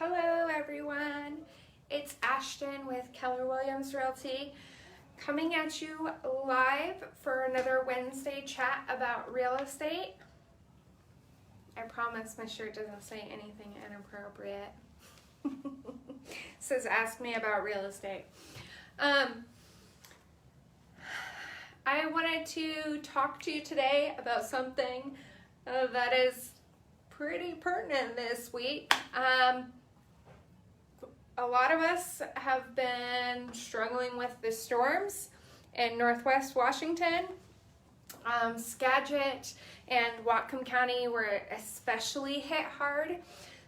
Hello everyone, it's Ashton with Keller Williams Realty coming at you live for another Wednesday chat about real estate. I promise my shirt doesn't say anything inappropriate. It says ask me about real estate. I wanted to talk to you today about something that is pretty pertinent this week. A lot of us have been struggling with the storms in Northwest Washington. Skagit and Whatcom County were especially hit hard.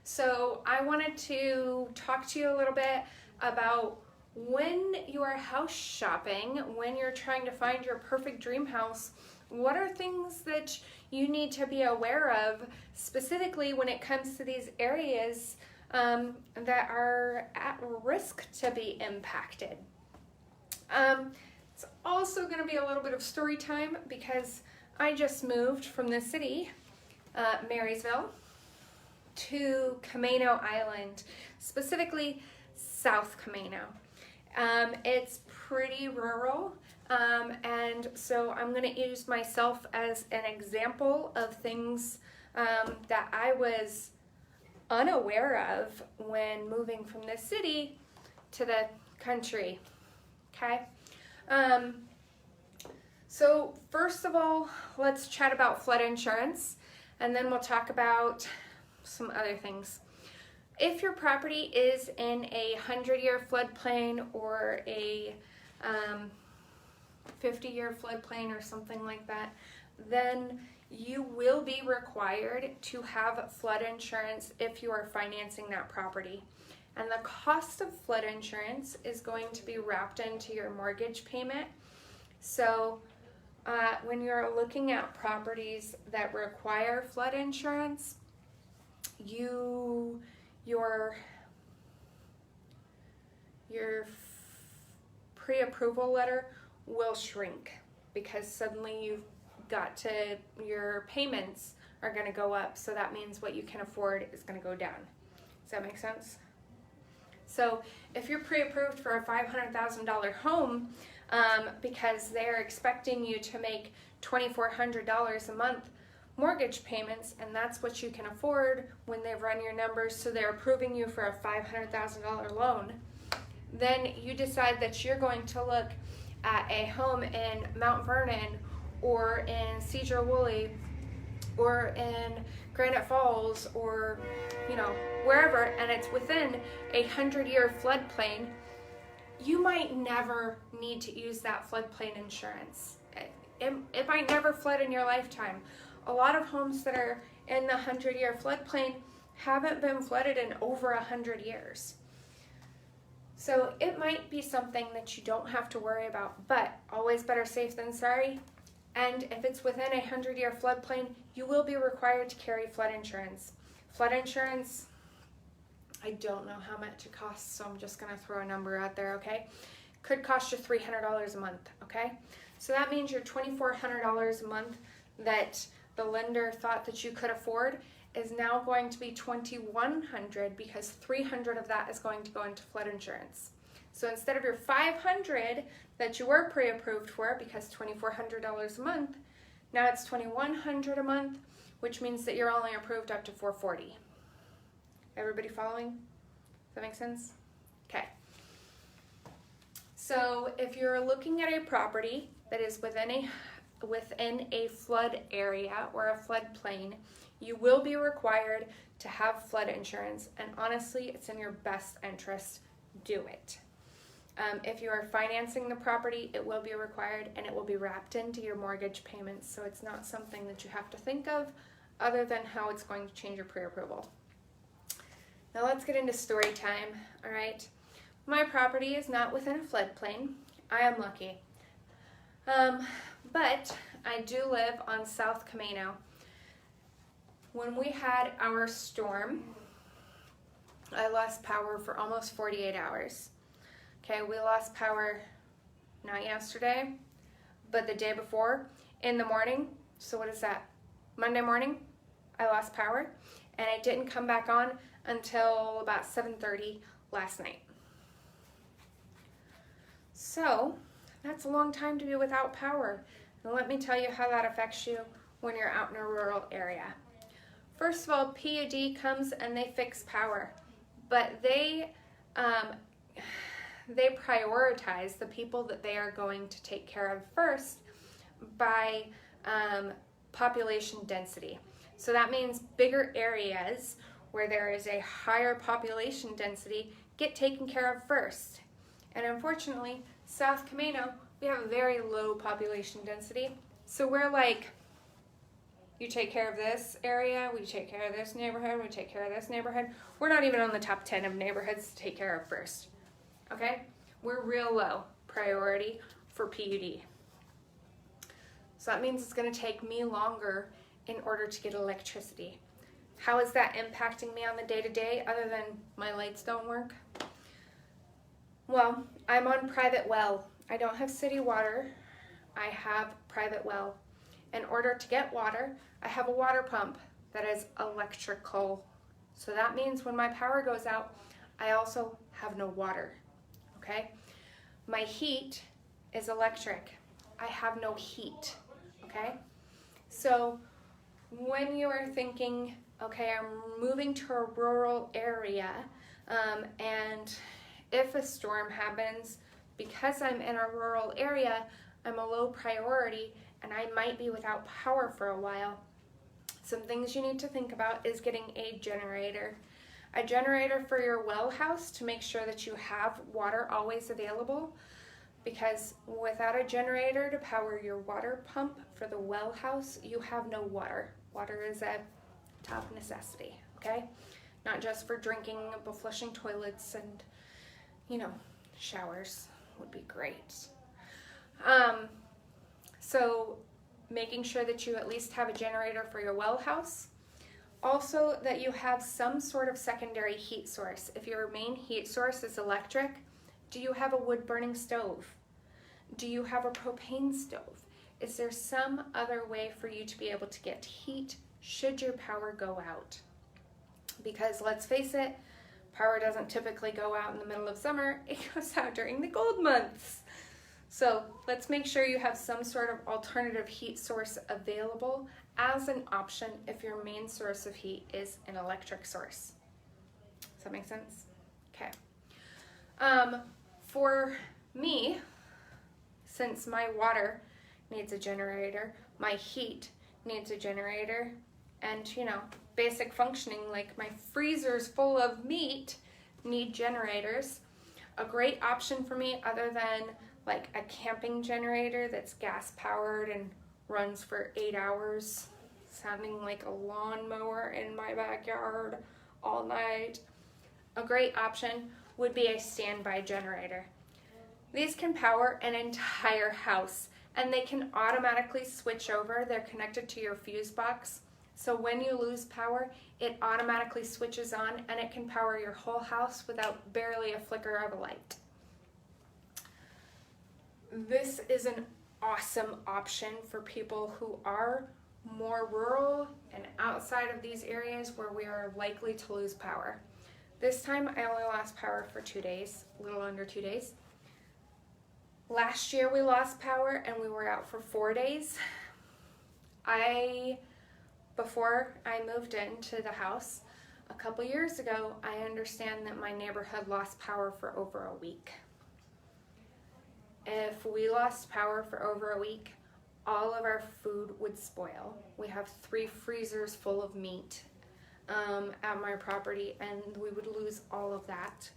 So I wanted to talk to you a little bit about when you are house shopping, when you're trying to find your perfect dream house, what are things that you need to be aware of, specifically when it comes to these areas that are at risk to be impacted. It's also going to be a little bit of story time because I just moved from the city, Marysville, to Camano Island, specifically South Camano. It's pretty rural, and so I'm going to use myself as an example of things that I was unaware of when moving from the city to the country. Okay, so first of all, let's chat about flood insurance, and then we'll talk about some other things. If your property is in a 100-year floodplain or a 50-year floodplain or something like that, then you will be required to have flood insurance if you are financing that property. And the cost of flood insurance is going to be wrapped into your mortgage payment. So when you're looking at properties that require flood insurance, your pre-approval letter will shrink because suddenly your payments are going to go up, so that means what you can afford is going to go down. Does that make sense? So if you're pre-approved for a $500,000 home because they're expecting you to make $2,400 a month mortgage payments, and that's what you can afford when they run your numbers, so they're approving you for a $500,000 loan, then you decide that you're going to look at a home in Mount Vernon or in Cedar Woolley or in Granite Falls or wherever, and it's within a 100-year floodplain. You might never need to use that floodplain insurance. It might never flood in your lifetime. A lot of homes that are in the 100-year floodplain haven't been flooded in over 100 years. So it might be something that you don't have to worry about, but always better safe than sorry. And if it's within a 100-year floodplain, you will be required to carry flood insurance. Flood insurance, I don't know how much it costs, so I'm just going to throw a number out there, okay? Could cost you $300 a month, okay? So that means your $2,400 a month that the lender thought that you could afford is now going to be $2,100 because $300 of that is going to go into flood insurance. So instead of your $500 that you were pre-approved for, because $2,400 a month, now it's $2,100 a month, which means that you're only approved up to $440. Everybody following? Does that make sense? Okay. So if you're looking at a property that is within a flood area or a floodplain, you will be required to have flood insurance, and honestly, it's in your best interest. Do it. If you are financing the property, it will be required and it will be wrapped into your mortgage payments, so it's not something that you have to think of other than how it's going to change your pre-approval. Now let's get into story time, all right? My property is not within a floodplain. I am lucky. But I do live on South Camano. When we had our storm, I lost power for almost 48 hours. Okay, we lost power not yesterday, but the day before in the morning. So what is that? Monday morning, I lost power. and it didn't come back on until about 7:30 last night. So that's a long time to be without power. And let me tell you how that affects you when you're out in a rural area. First of all, PUD comes and they fix power, but they prioritize the people that they are going to take care of first by population density. So that means bigger areas where there is a higher population density get taken care of first. And unfortunately, South Camino, we have a very low population density. So we're like, you take care of this area, we take care of this neighborhood, we take care of this neighborhood. We're not even on the top 10 of neighborhoods to take care of first. Okay? We're real low priority for PUD. So that means it's going to take me longer in order to get electricity. How is that impacting me on the day-to-day other than my lights don't work? Well, I'm on private well. I don't have city water. I have private well. In order to get water, I have a water pump that is electrical. So that means when my power goes out, I also have no water. Okay? My heat is electric. I have no heat. Okay? So when you are thinking, okay, I'm moving to a rural area, and if a storm happens, because I'm in a rural area, I'm a low priority and I might be without power for a while. Some things you need to think about is getting a generator. A generator for your well house to make sure that you have water always available, because without a generator to power your water pump for the well house, you have no water. Water is a top necessity, okay? Not just for drinking, but flushing toilets and, showers would be great. So making sure that you at least have a generator for your well house. Also that you have some sort of secondary heat source. If your main heat source is electric, do you have a wood burning stove? Do you have a propane stove? Is there some other way for you to be able to get heat should your power go out? Because let's face it, power doesn't typically go out in the middle of summer, it goes out during the cold months. So let's make sure you have some sort of alternative heat source available as an option if your main source of heat is an electric source. Does that make sense? Okay. For me, since my water needs a generator, my heat needs a generator, and basic functioning like my freezers full of meat need generators. A great option for me, other than like a camping generator that's gas powered and runs for 8 hours, sounding like a lawnmower in my backyard all night. A great option would be a standby generator. These can power an entire house, and they can automatically switch over. They're connected to your fuse box. So when you lose power, it automatically switches on and it can power your whole house without barely a flicker of a light. This is an awesome option for people who are more rural and outside of these areas where we are likely to lose power. This time I only lost power for 2 days, a little under 2 days. Last year we lost power and we were out for 4 days. Before I moved into the house a couple years ago, I understand that my neighborhood lost power for over a week. If we lost power for over a week, all of our food would spoil. We have 3 freezers full of meat at my property, and we would lose all of that.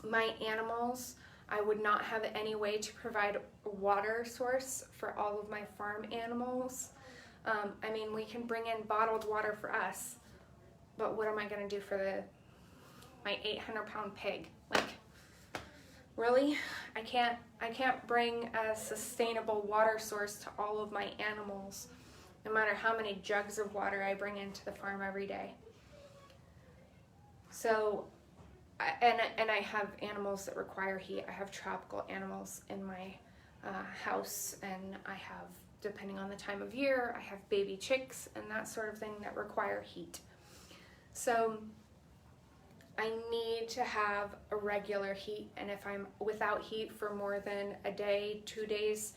My animals, I would not have any way to provide a water source for all of my farm animals. We can bring in bottled water for us, but what am I going to do for my 800-pound pig? Really? I can't bring a sustainable water source to all of my animals, no matter how many jugs of water I bring into the farm every day. So, and I have animals that require heat. I have tropical animals in my house, and I have, depending on the time of year, I have baby chicks and that sort of thing that require heat. So I need to have a regular heat, and if I'm without heat for more than a day, 2 days,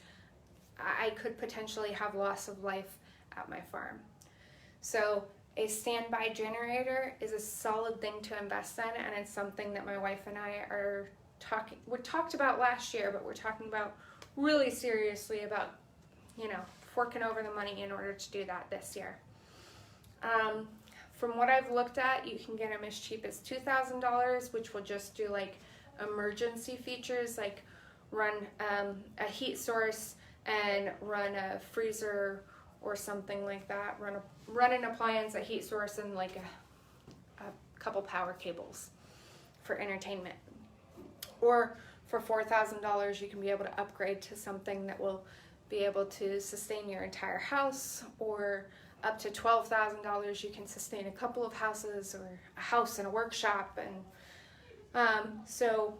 I could potentially have loss of life at my farm. So a standby generator is a solid thing to invest in, and it's something that my wife and I are we talked about last year, but we're talking about really seriously about, forking over the money in order to do that this year. From what I've looked at, you can get them as cheap as $2,000, which will just do like emergency features, like run a heat source and run a freezer or something like that. Run an appliance, a heat source, and like a couple power cables for entertainment. Or for $4,000, you can be able to upgrade to something that will be able to sustain your entire house, or up to $12,000, you can sustain a couple of houses or a house and a workshop. And so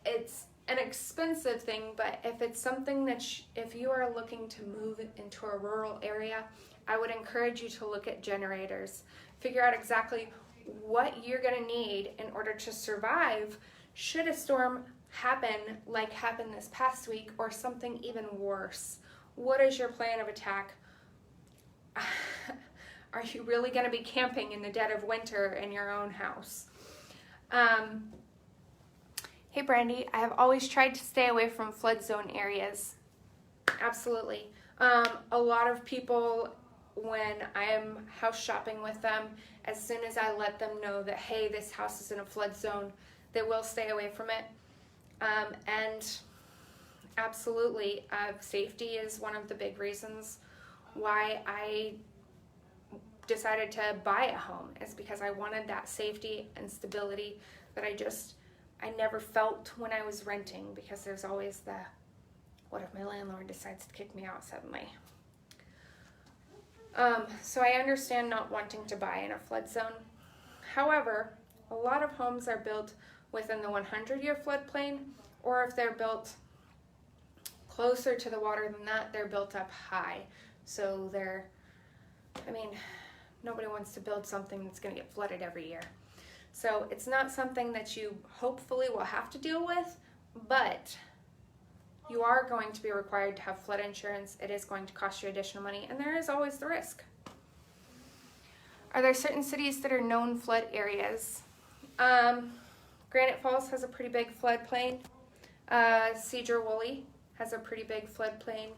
it's an expensive thing, but if it's something that if you are looking to move into a rural area, I would encourage you to look at generators. Figure out exactly what you're going to need in order to survive should a storm happen like happened this past week, or something even worse. What is your plan of attack? Are you really going to be camping in the dead of winter in your own house? Hey Brandy, I have always tried to stay away from flood zone areas. Absolutely. A lot of people, when I am house shopping with them, as soon as I let them know that, hey, this house is in a flood zone, they will stay away from it. And absolutely, safety is one of the big reasons why I decided to buy a home, is because I wanted that safety and stability that I never felt when I was renting, because there's always what if my landlord decides to kick me out suddenly? So I understand not wanting to buy in a flood zone. However, a lot of homes are built within the 100-year floodplain, or if they're built closer to the water than that, they're built up high. So nobody wants to build something that's going to get flooded every year. So it's not something that you hopefully will have to deal with, but you are going to be required to have flood insurance. It is going to cost you additional money, and there is always the risk. Are there certain cities that are known flood areas? Granite Falls has a pretty big floodplain. Cedar Woolley has a pretty big floodplain.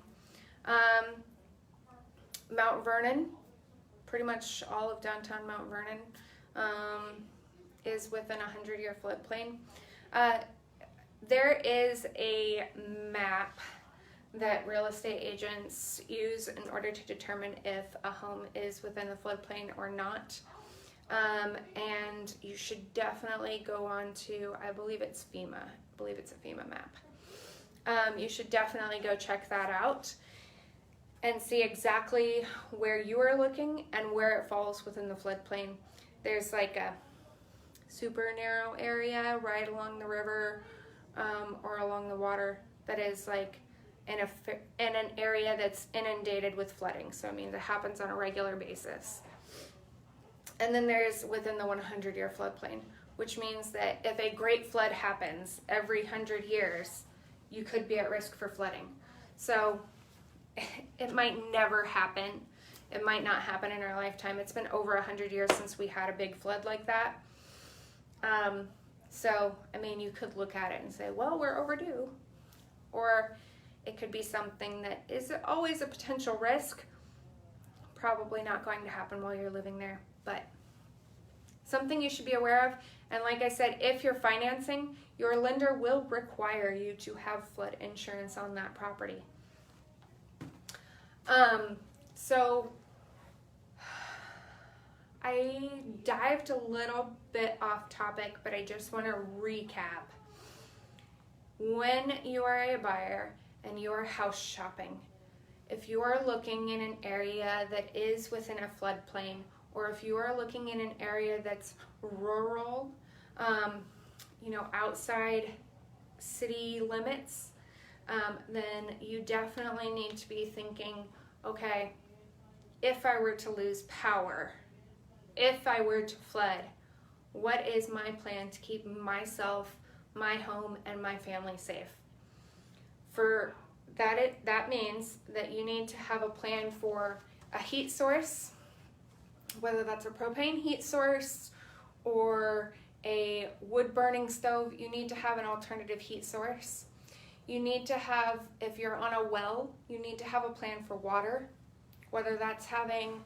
Mount Vernon, pretty much all of downtown Mount Vernon, is within a 100-year floodplain. There is a map that real estate agents use in order to determine if a home is within the floodplain or not. And you should definitely go on to, I believe it's FEMA. I believe it's a FEMA map. You should definitely go check that out and see exactly where you are looking and where it falls within the floodplain. There's like a super narrow area right along the river, or along the water, that is like in an area that's inundated with flooding. So it means it happens on a regular basis. And then there's within the 100-year floodplain, which means that if a great flood happens every 100 years, you could be at risk for flooding. So it might never happen. It might not happen in our lifetime. It's been over 100 years since we had a big flood like that. So, you could look at it and say, well, we're overdue. Or it could be something that is always a potential risk. Probably not going to happen while you're living there, but something you should be aware of. And like I said, if you're financing, your lender will require you to have flood insurance on that property. So I dived a little bit off topic, but I just want to recap. When you are a buyer and you are house shopping, if you are looking in an area that is within a floodplain, or if you are looking in an area that's rural, outside city limits, then you definitely need to be thinking, okay, if I were to lose power, if I were to flood, what is my plan to keep myself, my home, and my family safe? For that means that you need to have a plan for a heat source, whether that's a propane heat source or a wood burning stove. You need to have an alternative heat source. You need to have, if you're on a well, you need to have a plan for water, whether that's having,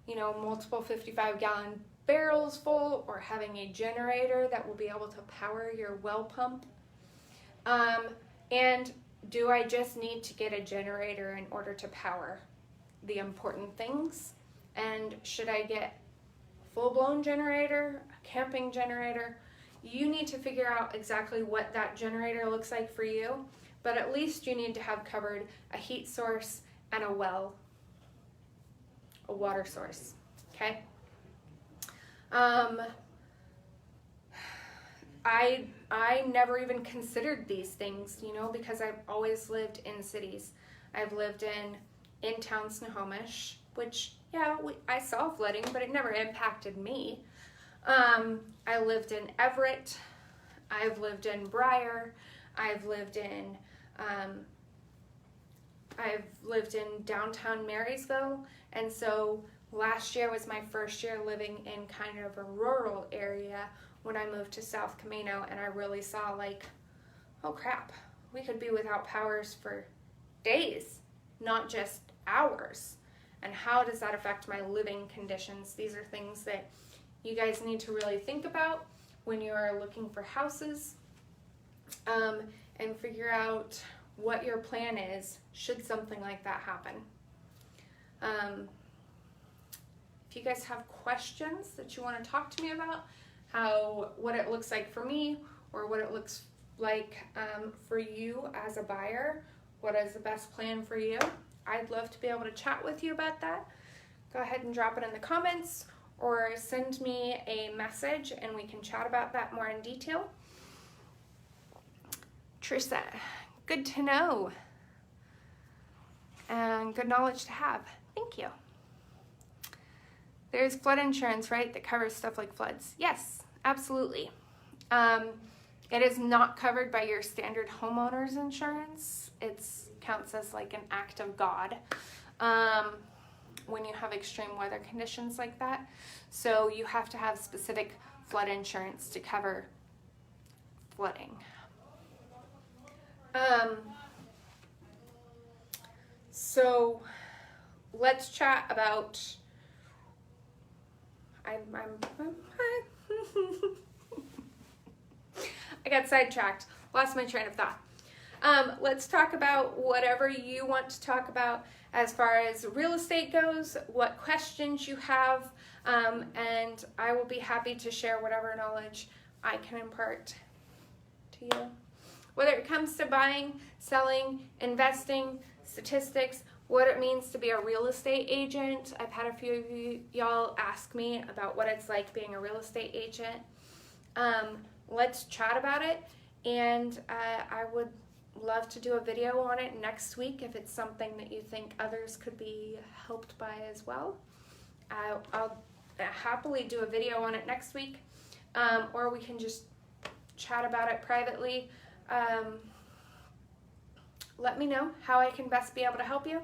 multiple 55-gallon barrels full or having a generator that will be able to power your well pump. And do I just need to get a generator in order to power the important things? And should I get a full-blown generator, a camping generator? You need to figure out exactly what that generator looks like for you, but at least you need to have covered a heat source and a well, a water source, okay? I never even considered these things, because I've always lived in cities. I've lived in town Snohomish, which, I saw flooding, but it never impacted me. I lived in Everett. I've lived in Briar. I've lived in downtown Marysville. And so last year was my first year living in kind of a rural area when I moved to South Camino, and I really saw like, oh crap, we could be without powers for days, not just hours. And how does that affect my living conditions? These are things that you guys need to really think about when you are looking for houses, and figure out what your plan is should something like that happen. If you guys have questions that you want to talk to me about, what it looks like for me, or what it looks like for you as a buyer, what is the best plan for you, I'd love to be able to chat with you about that. Go ahead and drop it in the comments, or send me a message and we can chat about that more in detail. Trissa, good to know, and good knowledge to have. Thank you. There's flood insurance, right, that covers stuff like floods. Yes, absolutely. It is not covered by your standard homeowner's insurance. It counts as like an act of God when you have extreme weather conditions like that. So you have to have specific flood insurance to cover flooding. So let's chat about, I got sidetracked, lost my train of thought. Let's talk about whatever you want to talk about as far as real estate goes, what questions you have, and I will be happy to share whatever knowledge I can impart to you. Whether it comes to buying, selling, investing, statistics, what it means to be a real estate agent. I've had a few of y'all ask me about what it's like being a real estate agent. Let's chat about it, and I would love to do a video on it next week if it's something that you think others could be helped by as well. I'll happily do a video on it next week, or we can just chat about it privately. Let me know how I can best be able to help you.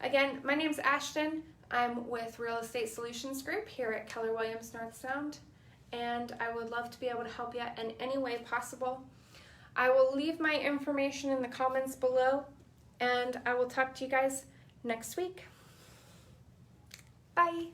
Again, my name's Ashton. I'm with Real Estate Solutions Group here at Keller Williams North Sound, and I would love to be able to help you in any way possible. I will leave my information in the comments below, and I will talk to you guys next week. Bye.